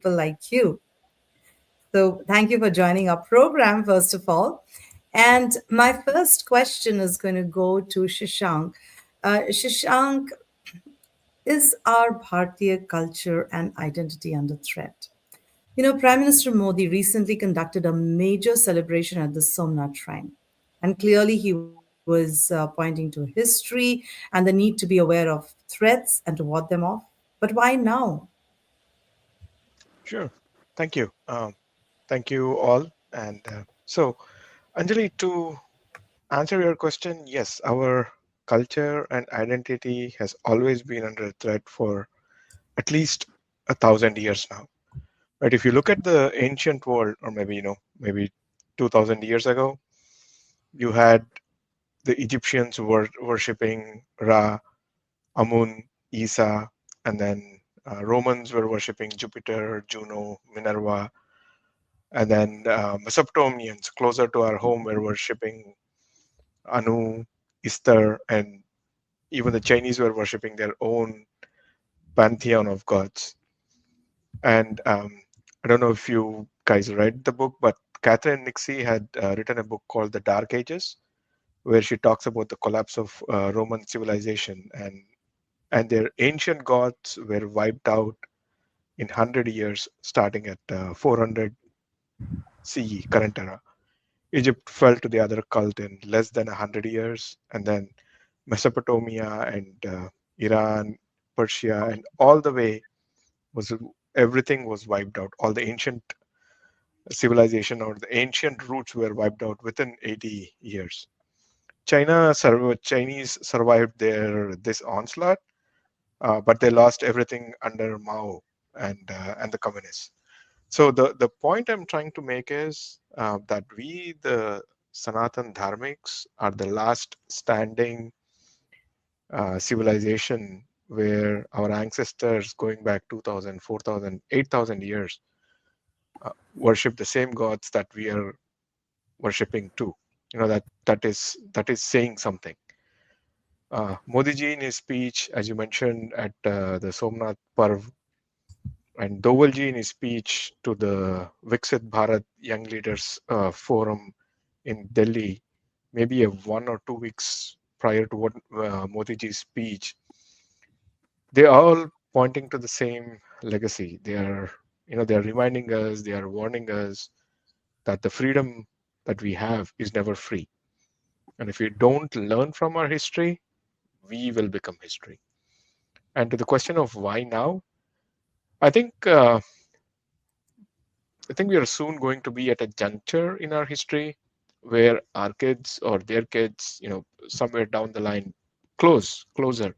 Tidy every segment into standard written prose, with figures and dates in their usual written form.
like you. So, thank you for joining our program, first of all. And my first question is going to go to Shashank. Shashank, is our Bharatiya culture and identity under threat? Prime Minister Modi recently conducted a major celebration at the Somnath Shrine. And clearly, he was pointing to history and the need to be aware of threats and to ward them off. But why now? Sure. Thank you. Thank you all. And so, Anjali, to answer your question, yes, our culture and identity has always been under threat for at least 1,000 years now. Right? If you look at the ancient world, or maybe maybe 2,000 years ago, you had the Egyptians were worshipping Ra, Amun, Isa, and then Romans were worshipping Jupiter, Juno, Minerva, and then Mesopotamians closer to our home were worshipping Anu, Ishtar, and even the Chinese were worshipping their own pantheon of gods. And I don't know if you guys read the book, but Catherine Nixie had written a book called The Dark Ages, where she talks about the collapse of Roman civilization, and their ancient gods were wiped out in 100 years, starting at 400 CE, current era. Egypt fell to the other cult in less than 100 years, and then Mesopotamia and Iran, Persia, and all the way was everything was wiped out. All the ancient civilization or the ancient roots were wiped out within 80 years. Chinese survived this onslaught, but they lost everything under Mao and the communists. So the point I'm trying to make is that we, the Sanatan Dharmics, are the last standing civilization where our ancestors going back 2,000, 4,000, 8,000 years worship the same gods that we are worshipping too. That is saying something. Modi ji in his speech, as you mentioned at the Somnath Parv, and Doval ji in his speech to the Viksit Bharat Young Leaders Forum in Delhi, maybe 1 or 2 weeks prior to what Modi ji's speech, they are all pointing to the same legacy. They are reminding us, they are warning us that the freedom that we have is never free. And if we don't learn from our history, we will become history. And to the question of why now, I think we are soon going to be at a juncture in our history where our kids or their kids, somewhere down the line, closer,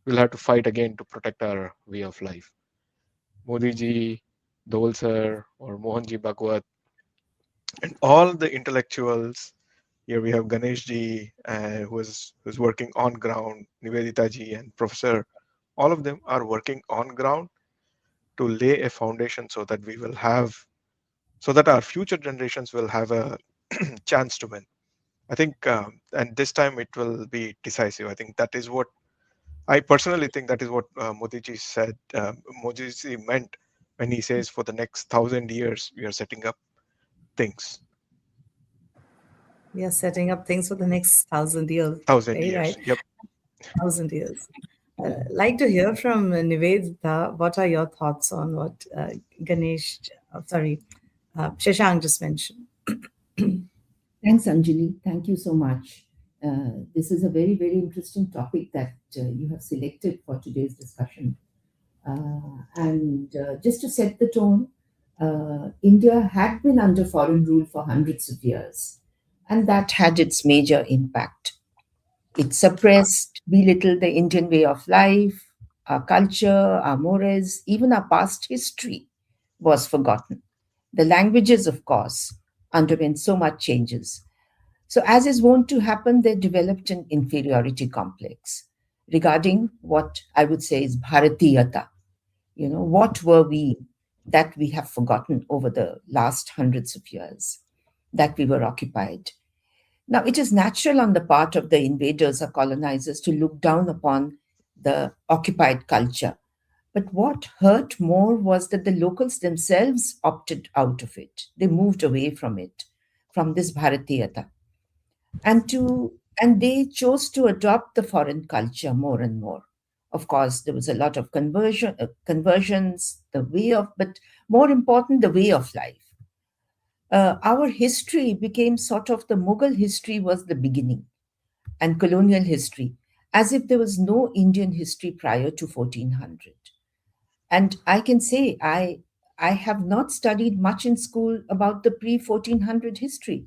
will have to fight again to protect our way of life. Modi ji, Dole sir, or Mohanji Bhagwat, and all the intellectuals. Here we have Ganesh ji, who's working on ground, Nivedita ji, and Professor. All of them are working on ground to lay a foundation so that our future generations will have a chance to win. I think, and this time it will be decisive. I think that is what I personally think that is what Modi ji said. Modi ji meant when he says for the next 1,000 years we are setting up things. We are setting up things for the next 1,000 years. Thousand Very right. years. Yep. 1,000 years. Like to hear from Nivedita. What are your thoughts on what Shashank just mentioned? Thanks, Anjali. Thank you so much. This is a very, very interesting topic that you have selected for today's discussion. And just to set the tone, India had been under foreign rule for hundreds of years, and that had its major impact. It suppressed, belittled the Indian way of life, our culture, our mores, even our past history was forgotten. The languages, of course, underwent so much changes. So, as is wont to happen, they developed an inferiority complex regarding what I would say is Bharatiyata. What were we that we have forgotten over the last hundreds of years that we were occupied? Now, it is natural on the part of the invaders or colonizers to look down upon the occupied culture But what hurt more was that the locals themselves opted out of it. They moved away from it, from this Bharatiyata, and they chose to adopt the foreign culture more and more. Of course, there was a lot of conversions, the way of, but more important, the way of life. Our history became sort of the Mughal history was the beginning, and colonial history, as if there was no Indian history prior to 1400. And I can say I have not studied much in school about the pre 1400 history.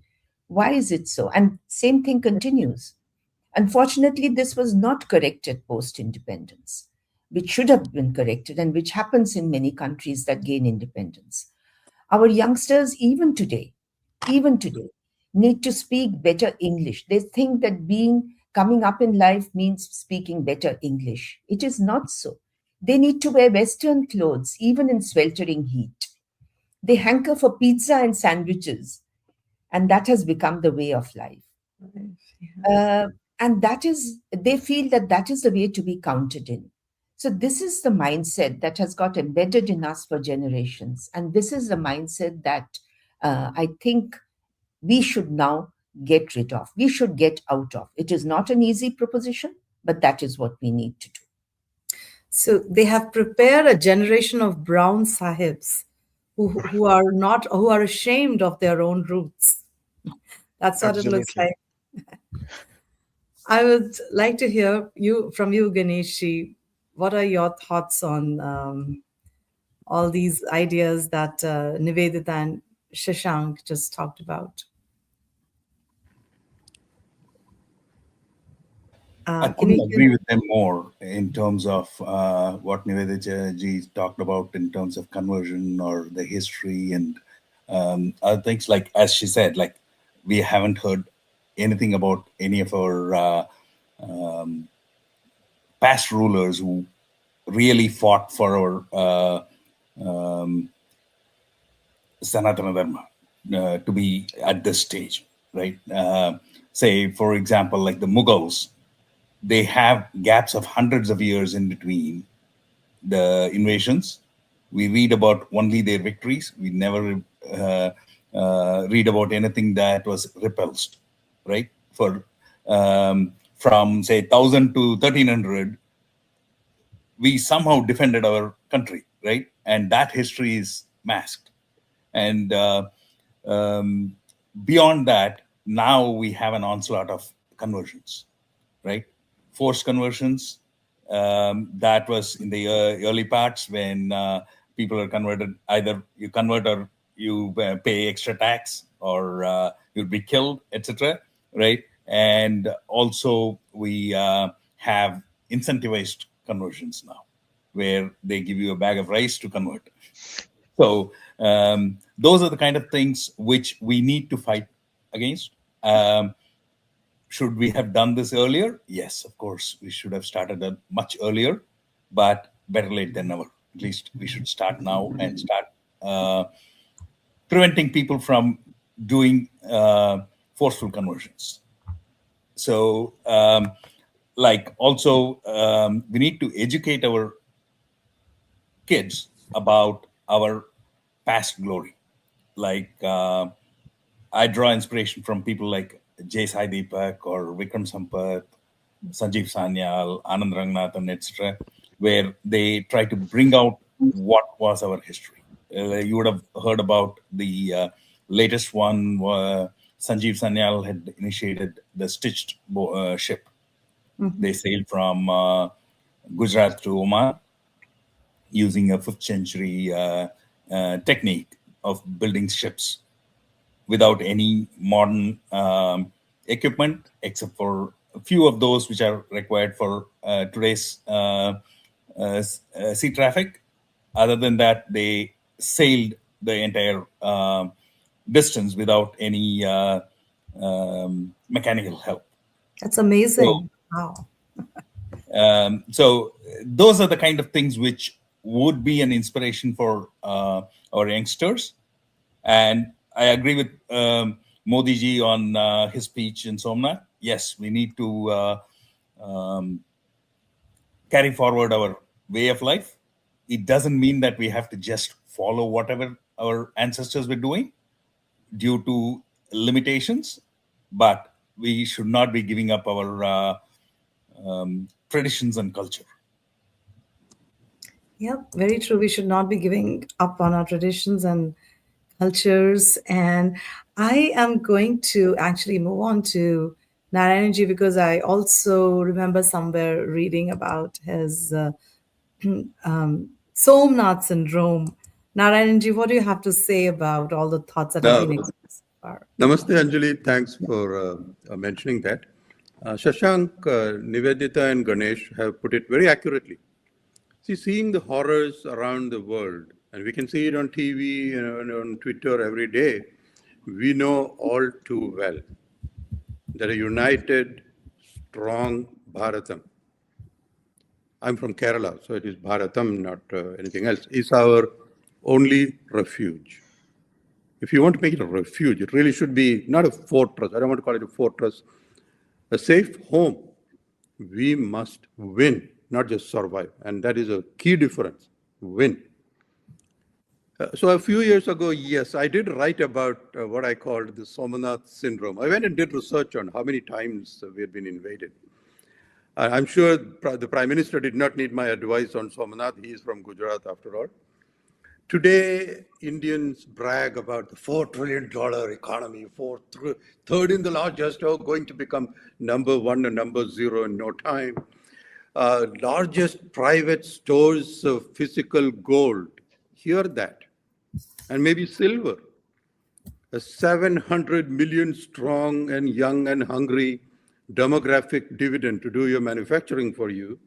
Why is it so? And same thing continues. Unfortunately, this was not corrected post independence, which should have been corrected and which happens in many countries that gain independence. Our youngsters, even today, need to speak better English. They think that being coming up in life means speaking better English. It is not so. They need to wear Western clothes, even in sweltering heat. They hanker for pizza and sandwiches, and that has become the way of life. Right. Yeah. Uh, and that is, they feel that that is the way to be counted in. So, this is the mindset that has got embedded in us for generations. And this is the mindset that I think we should now get rid of. We should get out of. It is not an easy proposition, but that is what we need to do. So they have prepared a generation of brown sahibs who are not who are ashamed of their own roots. That's what it looks Absolutely. like. I would like to hear you from you, Ganeshi. What are your thoughts on all these ideas that Nivedita and Shashank just talked about? I Can couldn't you give? agree with them more in terms of what Nivedita ji talked about in terms of conversion or the history and other things. Like as she said, like we haven't heard anything about any of our past rulers who really fought for our Sanatana Dharma to be at this stage, right? Say, for example, like the Mughals, they have gaps of hundreds of years in between the invasions. We read about only their victories. We never read about anything that was repulsed, right? For from say 1000 to 1300, we somehow defended our country, right? And that history is masked. And beyond that, now we have an onslaught of conversions, right? Forced conversions. That was in the early parts when people are converted. Either you convert or you pay extra tax, or you'll be killed, etc. Right? And also we have incentivized conversions now, where they give you a bag of rice to convert. So those are the kind of things which we need to fight against. Should we have done this earlier? Yes, of course, we should have started that much earlier, but better late than never. At least we should start now and start preventing people from doing forceful conversions. So, like also, we need to educate our kids about our past glory. Like I draw inspiration from people like Jay Sai Deepak or Vikram Sampath, Sanjeev Sanyal, Anand Ranganathan, etc., where they try to bring out what was our history. You would have heard about the latest one. Sanjeev Sanyal had initiated the stitched ship. They sailed from Gujarat to Oman using a 5th century technique of building ships without any modern equipment, except for a few of those which are required for today's sea traffic. Other than that, they sailed the entire distance without any mechanical help. That's So, amazing. Wow. so those are the kind of things which would be an inspiration for our youngsters. And I agree with Modi ji on his speech in Somnath. Yes, we need to carry forward our way of life, It doesn't mean that we have to just follow whatever our ancestors were doing due to limitations, but we should not be giving up our traditions and culture. Yeah, very true. We should not be giving up on our traditions and cultures. And I am going to actually move on to Narayanji because I also remember somewhere reading about his Somnath syndrome. Narayanji, what do you have to say about all the thoughts that have been Now, expressed so far? Namaste, Anjali. Thanks for mentioning that. Shashank, Nivedita, and Ganesh have put it very accurately. See, seeing the horrors around the world, and we can see it on TV and on Twitter every day, we know all too well that a united, strong Bharatam, I'm from Kerala, so it is Bharatam, not anything else, is our only refuge. If you want to make it a refuge, it really should be not a fortress. I don't want to call it a fortress. A safe home. We must win, not just survive. And that is a key difference. Win. So a few years ago, yes, I did write about what I called the Somanath syndrome. I went and did research on how many times we had been invaded. I'm sure the Prime Minister did not need my advice on Somanath. He is from Gujarat after all. Today, Indians brag about the $4 trillion economy, third in the largest, going to become number one and number zero in no time. Largest private stores of physical gold. Hear that. And maybe silver. A 700 million strong and young and hungry demographic dividend to do your manufacturing for you.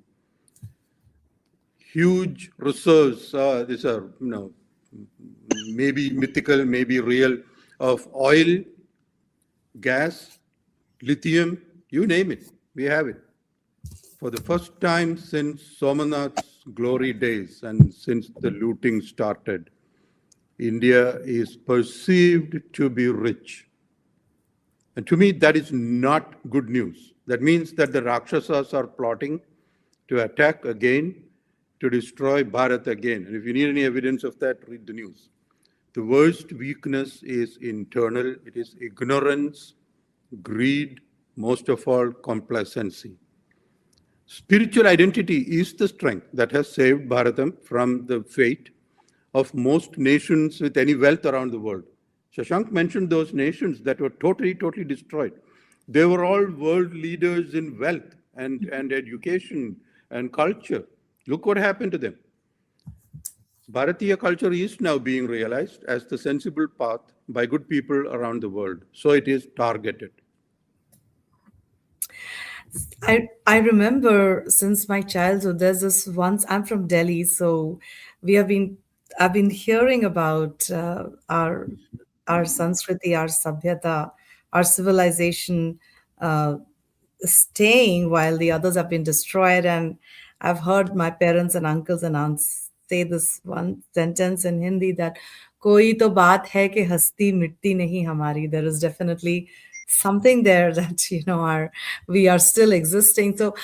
Huge reserves, these are maybe mythical, maybe real, of oil, gas, lithium, you name it, we have it. For the first time since Somanath's glory days and since the looting started, India is perceived to be rich. And to me, that is not good news. That means that the Rakshasas are plotting to attack again, to destroy Bharat again. And if you need any evidence of that, read the news. The worst weakness is internal. It is ignorance, greed, most of all, complacency. Spiritual identity is the strength that has saved Bharatam from the fate of most nations with any wealth around the world. Shashank mentioned those nations that were totally destroyed. They were all world leaders in wealth and education and culture. Look what happened to them. Bharatiya culture is now being realized as the sensible path by good people around the world. So it is targeted. I remember since my childhood, there's this once I'm from Delhi, so we have been I've been hearing about our Sanskriti, our Sabhyata, our civilization staying while the others have been destroyed. And I've heard my parents and uncles and aunts say this one sentence in Hindi that "Koi to baat hai ki hasti mitti nahi hamari." There is definitely something there that our we are still existing. So